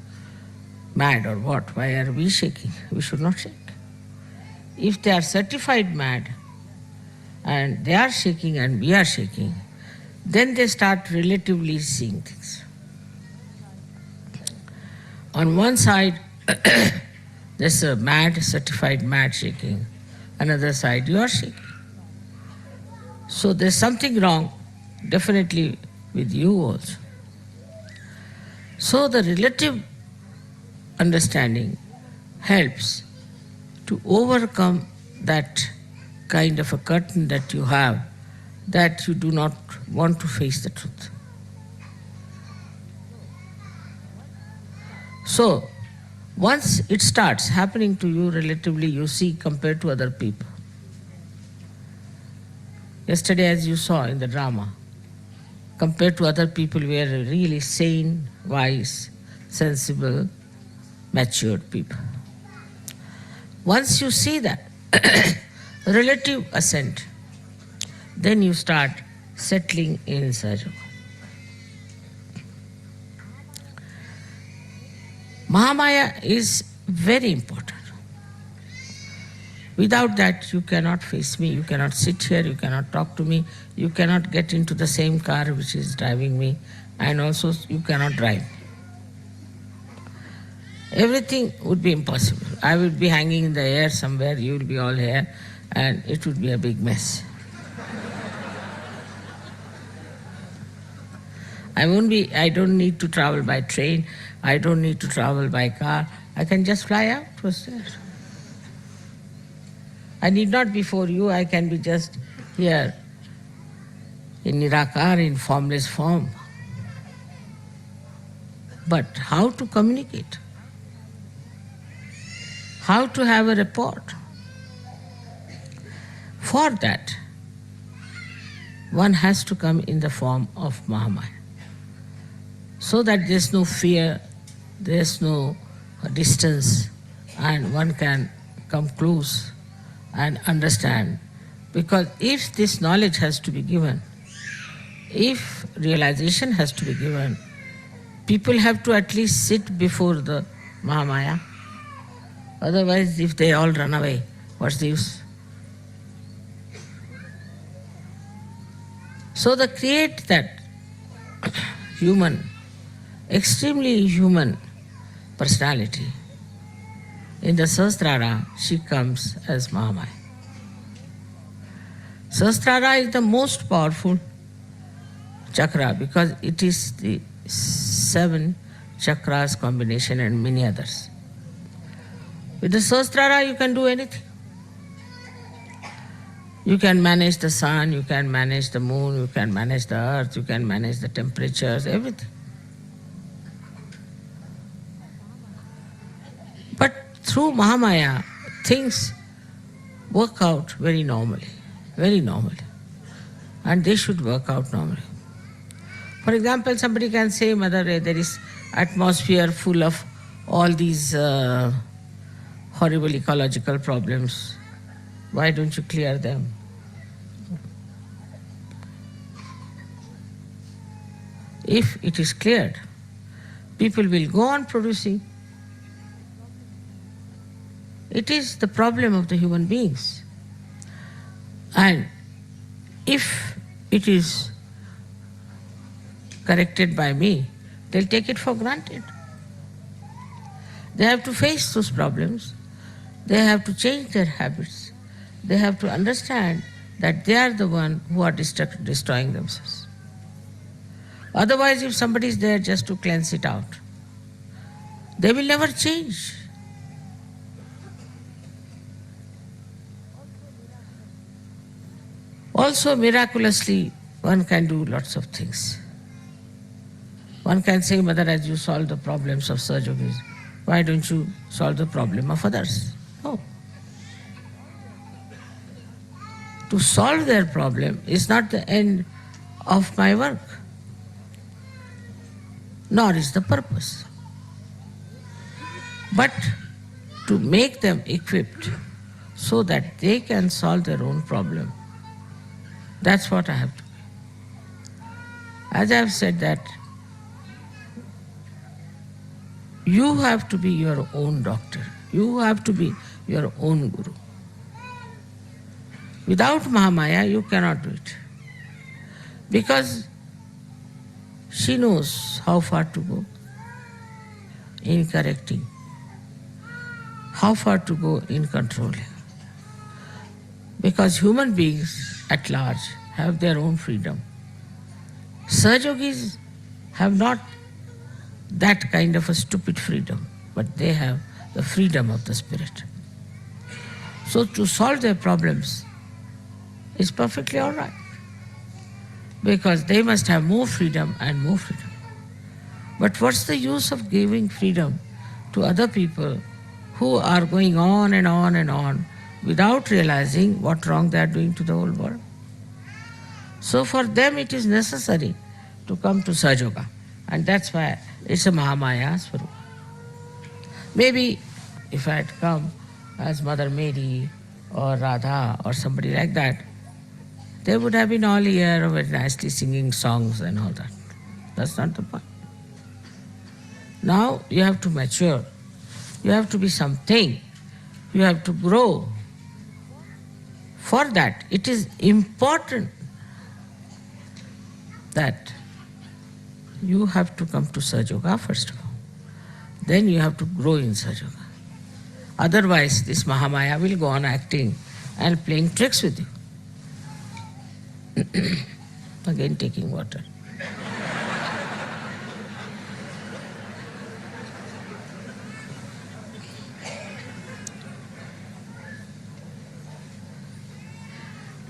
mad or what? Why are we shaking? We should not shake. If they are certified mad and they are shaking and we are shaking, then they start relatively seeing things. On one side, there's a mad, certified mad shaking. Another side, you are shaking. So there's something wrong, definitely with you also. So the relative understanding helps to overcome that kind of a curtain that you have, that you do not want to face the truth. So, once it starts happening to you relatively, you see, compared to other people. Yesterday, as you saw in the drama, compared to other people, we are really sane, wise, sensible, matured people. Once you see that relative ascent, then you start settling in Sahajaya. Mahamaya is very important. Without that, you cannot face me, you cannot sit here, you cannot talk to me, you cannot get into the same car which is driving me, and also you cannot drive. Everything would be impossible. I would be hanging in the air somewhere, you will be all here, and it would be a big mess. I don't need to travel by train, I don't need to travel by car, I can just fly out to a station. I need not be for you, I can be just here in Nirakar, in formless form. But how to communicate? How to have a rapport? For that, one has to come in the form of Mahamaya, so that there's no fear, there's no distance, and one can come close and understand. Because if this knowledge has to be given, if realization has to be given, people have to at least sit before the Mahamaya. Otherwise, if they all run away, what's the use? So to create that human, extremely human personality, in the Sahasrara, she comes as Mahamaya. Sahasrara is the most powerful chakra because it is the 7 chakras combination and many others. With the Sahasrara, you can do anything. You can manage the sun, you can manage the moon, you can manage the earth, you can manage the temperatures, everything. But through Mahamaya, things work out very normally, and they should work out normally. For example, somebody can say, Mother, there is atmosphere full of all these horrible ecological problems. Why don't you clear them? If it is cleared, people will go on producing. It is the problem of the human beings. And if it is corrected by me, they'll take it for granted. They have to face those problems. They have to change their habits. They have to understand that they are the one who are destroying themselves. Otherwise, if somebody is there just to cleanse it out, they will never change. Also, miraculously, one can do lots of things. One can say, Mother, as you solve the problems of Sahajyogis, why don't you solve the problem of others? No. To solve their problem is not the end of my work, nor is the purpose. But to make them equipped so that they can solve their own problem. That's what I have to do. As I have said that, you have to be your own doctor. You have to be your own guru. Without Mahamaya, you cannot do it. Because she knows how far to go in correcting, how far to go in controlling. Because human beings at large have their own freedom. Sahajyogis have not that kind of a stupid freedom, but they have the freedom of the spirit. So to solve their problems is perfectly all right, because they must have more freedom and more freedom. But what's the use of giving freedom to other people who are going on and on and on without realizing what wrong they are doing to the whole world? So for them it is necessary to come to Sahajyoga, and that's why it's a Mahamaya Swarupa. Maybe if I had come as Mother Mary or Radha or somebody like that, they would have been all here very nicely singing songs and all that. That's not the point. Now you have to mature. You have to be something. You have to grow. For that, it is important that you have to come to Sahajyoga first of all. Then you have to grow in Sahajyoga. Otherwise, this Mahamaya will go on acting and playing tricks with you. Again taking water.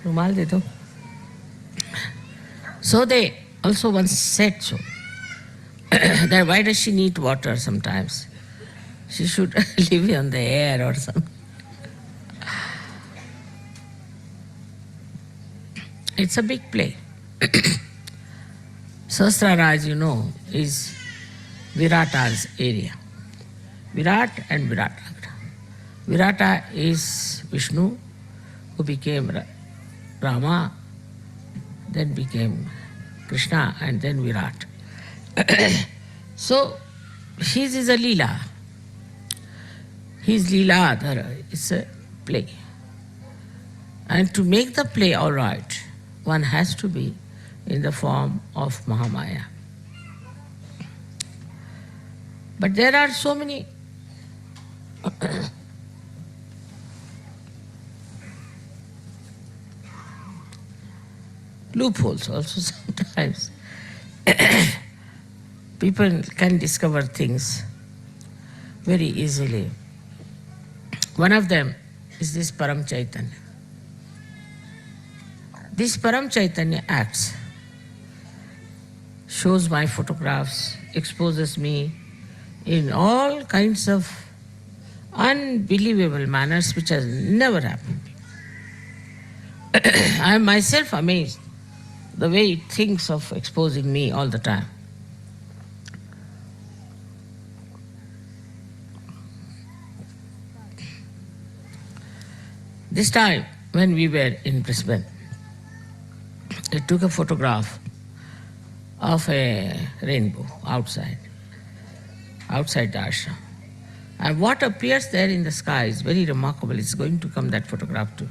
Rumal de do. So they also once said so, that why does she need water sometimes? She should live on the air or something. It's a big play. Sahasrara, as you know, is Virata's area. Virat and Virata. Virata is Vishnu, who became Rama, then became Krishna, and then Virat. So, his is a Leela. His Leela Adhara is a play. And to make the play all right, one has to be in the form of Mahamaya. But there are so many loopholes also sometimes. People can discover things very easily. One of them is this Param Chaitanya. This Param Chaitanya acts, shows my photographs, exposes me in all kinds of unbelievable manners which has never happened. I am myself amazed the way it thinks of exposing me all the time. This time, when we were in Brisbane, I took a photograph of a rainbow outside the ashram. And what appears there in the sky is very remarkable. It's going to come, that photograph too.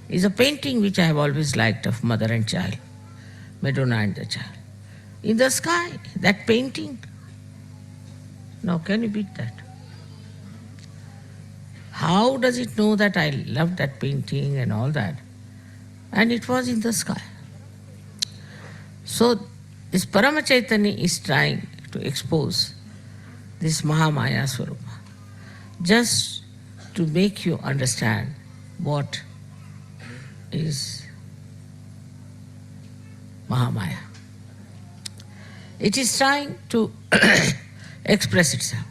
It's a painting which I have always liked of mother and child, Madonna and the child. In the sky, that painting. Now, can you beat that? How does it know that I love that painting and all that? And it was in the sky. So this Parama Chaitanya is trying to expose this Mahamaya Swarupa, just to make you understand what is Mahamaya. It is trying to express itself.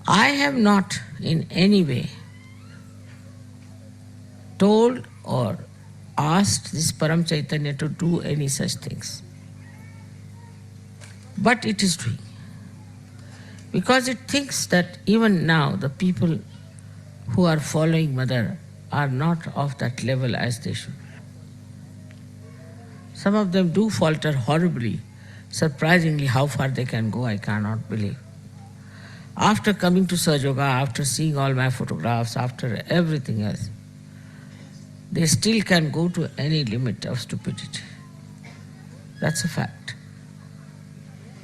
I have not in any way told or asked this Param Chaitanya to do any such things. But it is doing. Because it thinks that even now the people who are following Mother are not of that level as they should. Some of them do falter horribly. Surprisingly, how far they can go, I cannot believe. After coming to Sahaj, after seeing all my photographs, after everything else, they still can go to any limit of stupidity. That's a fact.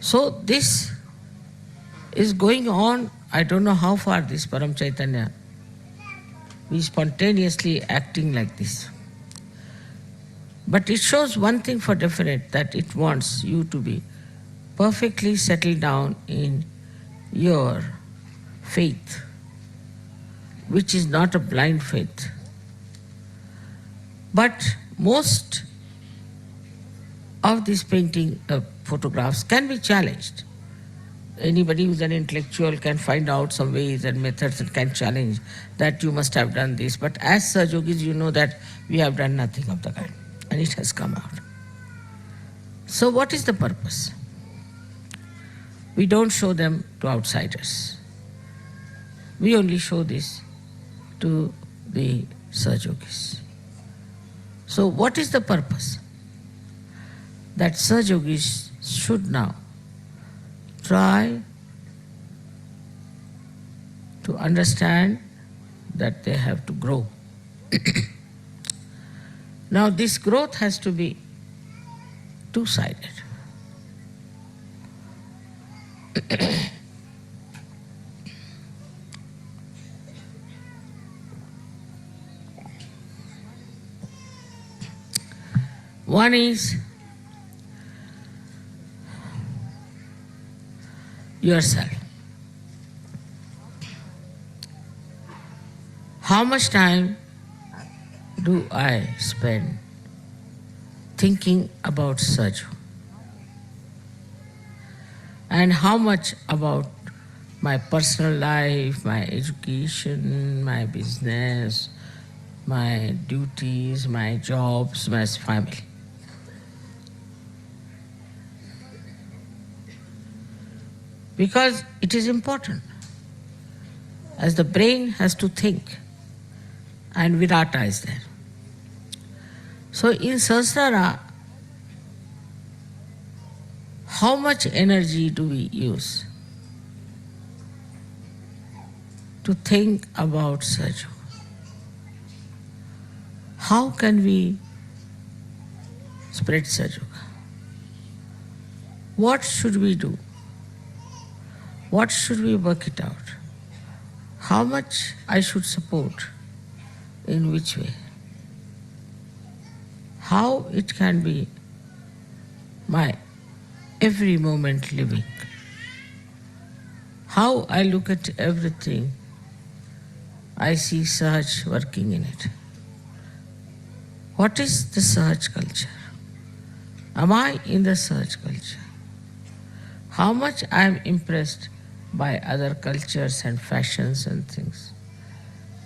So this is going on. I don't know how far this Param Chaitanya is spontaneously acting like this. But it shows one thing for definite, that it wants you to be perfectly settled down in your faith, which is not a blind faith. But most of these painting photographs can be challenged. Anybody who's an intellectual can find out some ways and methods that can challenge that you must have done this. But as Sahaj Yogis, you know that we have done nothing of the kind, and it has come out. So what is the purpose? We don't show them to outsiders. We only show this to the Sahaj Yogis. So what is the purpose? That Sahaj Yogis should now try to understand that they have to grow. Now this growth has to be two-sided. One is yourself. How much time do I spend thinking about Sahaj? And how much about my personal life, my education, my business, my duties, my jobs, my family? Because it is important. As the brain has to think, and Virata is there. So in Sahasrara, how much energy do we use to think about Sahaj? How can we spread Sahaj? What should we do? What should we work it out? How much I should support? In which way? How it can be my every moment living? How I look at everything, I see Sahaj working in it. What is the Sahaj culture? Am I in the Sahaj culture? How much I am impressed by other cultures and fashions and things.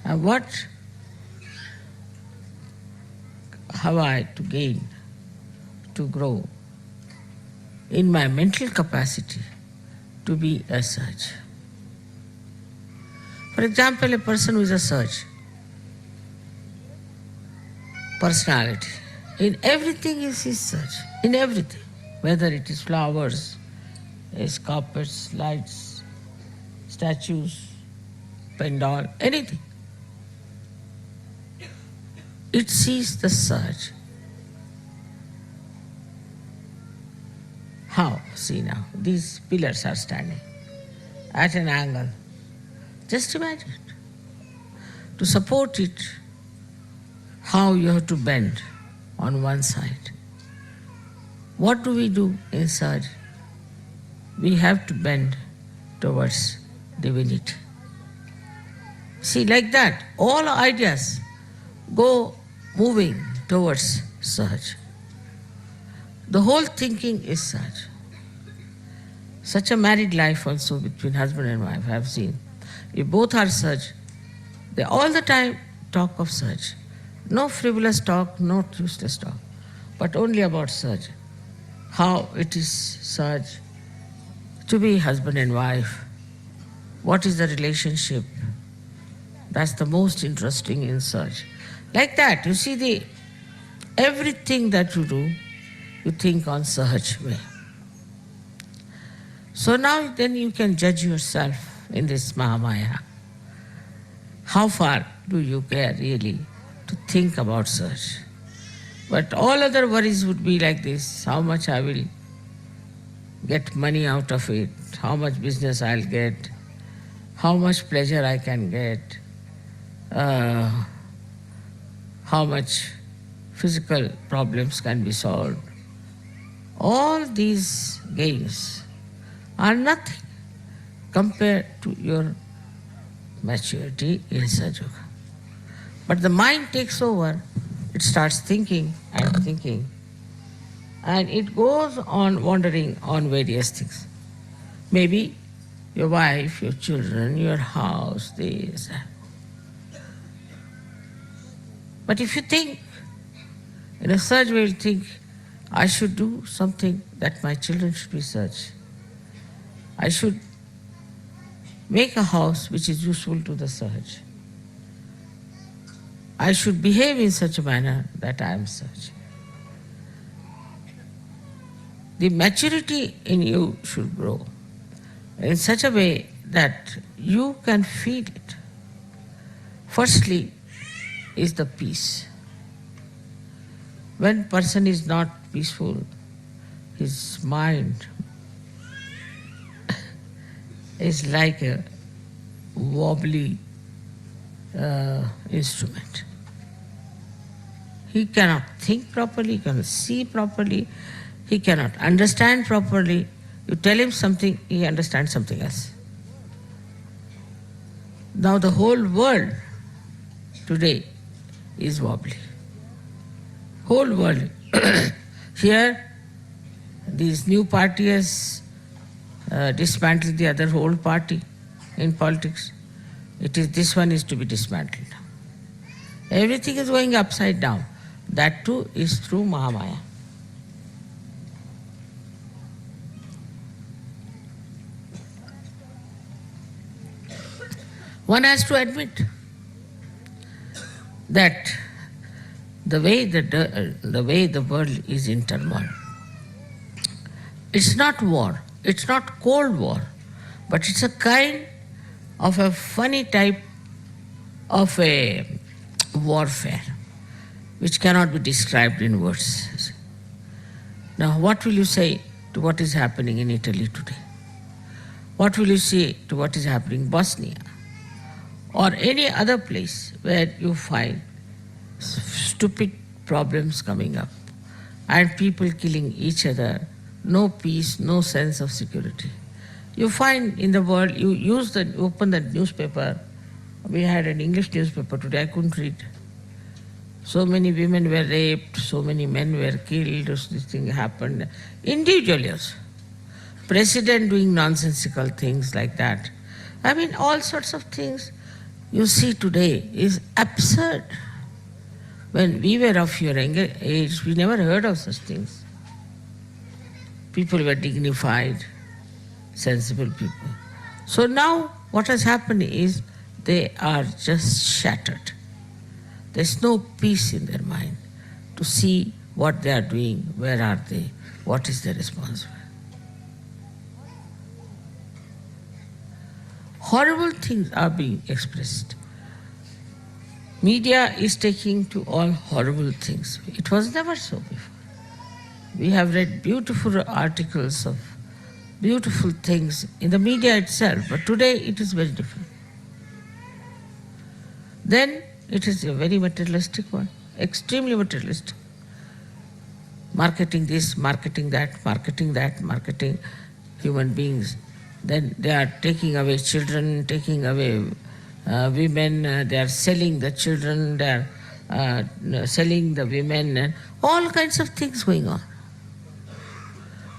And what have I to gain, to grow in my mental capacity to be a Sahaj? For example, a person who is a Sahaj, personality, in everything is his Sahaj, in everything, whether it is flowers, is carpets, lights, statues, pandal, anything. It sees the Sahaj. How? See now, these pillars are standing at an angle. Just imagine it. To support it, how you have to bend on one side. What do we do in Sahaj? We have to bend towards divinity. See, like that, all ideas go moving towards Sahaj. The whole thinking is Sahaj. Such a married life also between husband and wife I have seen. If both are Sahaj, they all the time talk of Sahaj. No frivolous talk, no useless talk, but only about Sahaj. How it is Sahaj to be husband and wife. What is the relationship? That's the most interesting in Sahaj. Like that, you see, everything that you do, you think on Sahaj way. So now then you can judge yourself in this Mahamaya. How far do you care really to think about Sahaj? But all other worries would be like this: how much I will get money out of it, how much business I'll get, how much pleasure I can get, how much physical problems can be solved. All these gains are nothing compared to your maturity in Sahaja. But the mind takes over, it starts thinking and thinking, and it goes on wandering on various things. Maybe your wife, your children, your house, this, that. But if you think, in a such way, you think, I should do something that my children should be such. I should make a house which is useful to the Sahaj. I should behave in such a manner that I am such. The maturity in you should grow in such a way that you can feel it. Firstly is the peace. When person is not peaceful, his mind is like a wobbly instrument. He cannot think properly, he cannot see properly, he cannot understand properly. You tell him something, he understands something else. Now the whole world today is wobbly. Whole world. Here, this new party has dismantled the other old party in politics. This one is to be dismantled. Everything is going upside down. That too is through Mahamaya. One has to admit that the way the world is in turmoil, it's not war, it's not cold war, but it's a kind of a funny type of a warfare which cannot be described in words. Now, what will you say to what is happening in Italy today? What will you say to what is happening in Bosnia or any other place where you find stupid problems coming up and people killing each other, no peace, no sense of security? You find in the world, you open the newspaper. We had an English newspaper today, I couldn't read. So many women were raped, so many men were killed, this thing happened. Individually also. President doing nonsensical things like that. I mean, all sorts of things you see today is absurd. When we were of your younger age, we never heard of such things. People were dignified, sensible people. So now what has happened is they are just shattered. There's no peace in their mind to see what they are doing, where are they, what is their responsibility. Horrible things are being expressed. Media is taking to all horrible things. It was never so before. We have read beautiful articles of beautiful things in the media itself, but today it is very different. then it is a very materialistic one, extremely materialistic. Marketing this, marketing that, marketing human beings. Then they are taking away children, taking away women, they are selling the children, they are selling the women, and all kinds of things going on.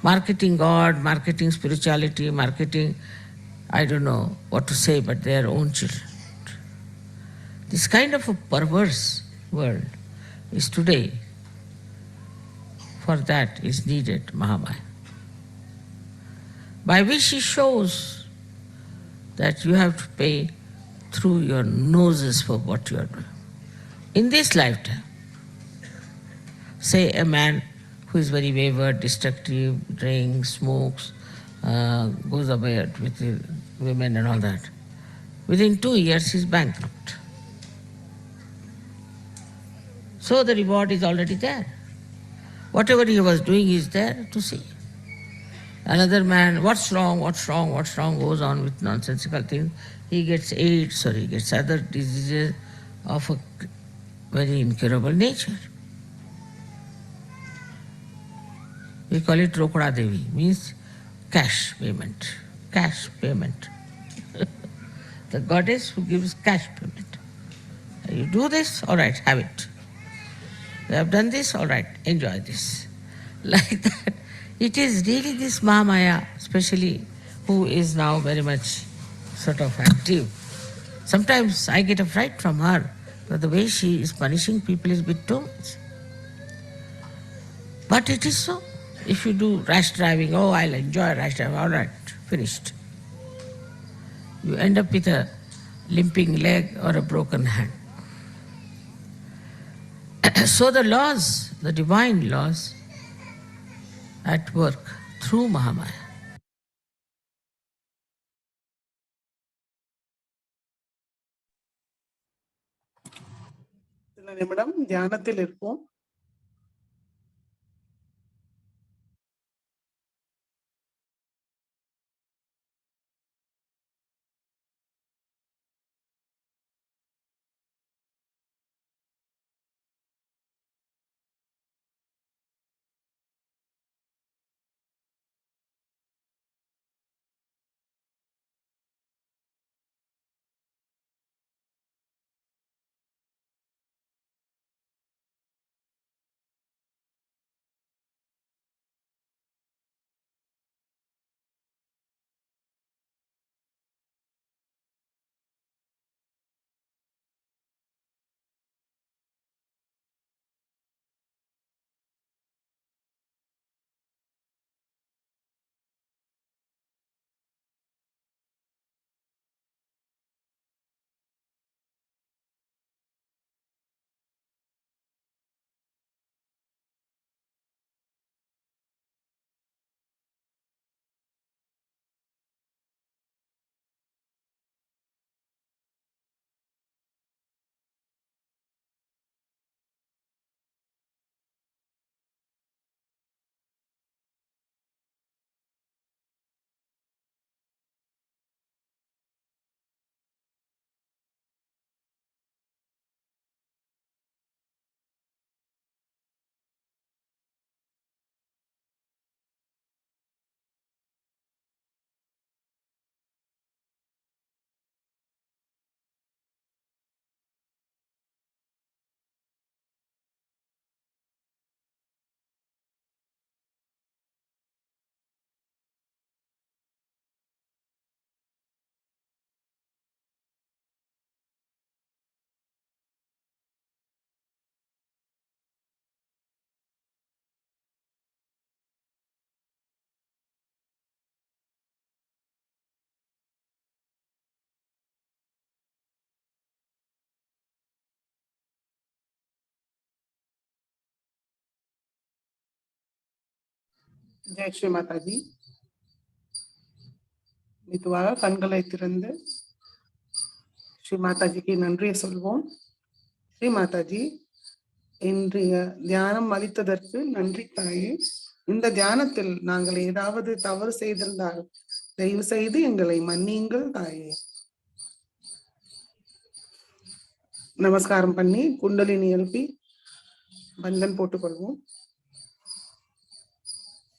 Marketing God, marketing spirituality, marketing, I don't know what to say, but their own children. This kind of a perverse world is today. For that is needed Mahamaya, by which she shows that you have to pay through your noses for what you are doing. In this lifetime, say a man who is very wayward, destructive, drinks, smokes, goes away with the women and all that, within 2 years he is bankrupt. So the reward is already there. Whatever he was doing is there to see. Another man, what's wrong, goes on with nonsensical things. He gets AIDS or he gets other diseases of a very incurable nature. We call it Rokoda Devi, means cash payment. Cash payment. The goddess who gives cash payment. You do this, all right, have it. You have done this, all right, enjoy this. Like that. It is really this Mahamaya, especially, who is now very much sort of active. Sometimes I get a fright from her, but the way she is punishing people is a bit too much. But it is so. If you do rash driving, oh, I'll enjoy rash driving, all right, finished. You end up with a limping leg or a broken hand. So the laws, the divine laws, at work through Mahamaya. சில நிமிடம் தியானத்தில் இருப்போம். ஜெய் ஸ்ரீ மாதாஜி. மெதுவாக கண்களை திறந்து ஸ்ரீ மாதாஜிக்கு நன்றியை சொல்வோம். ஸ்ரீ மாதாஜி, இன்றைய தியானம் அளித்ததற்கு நன்றி தாயே. இந்த தியானத்தில் நாங்கள் ஏதாவது தவறு செய்திருந்தால் தயவு செய்து எங்களை மன்னியுங்கள் தாயே. நமஸ்காரம் பண்ணி குண்டலினி எழுப்பி பந்தன் போட்டுக்கொள்வோம்.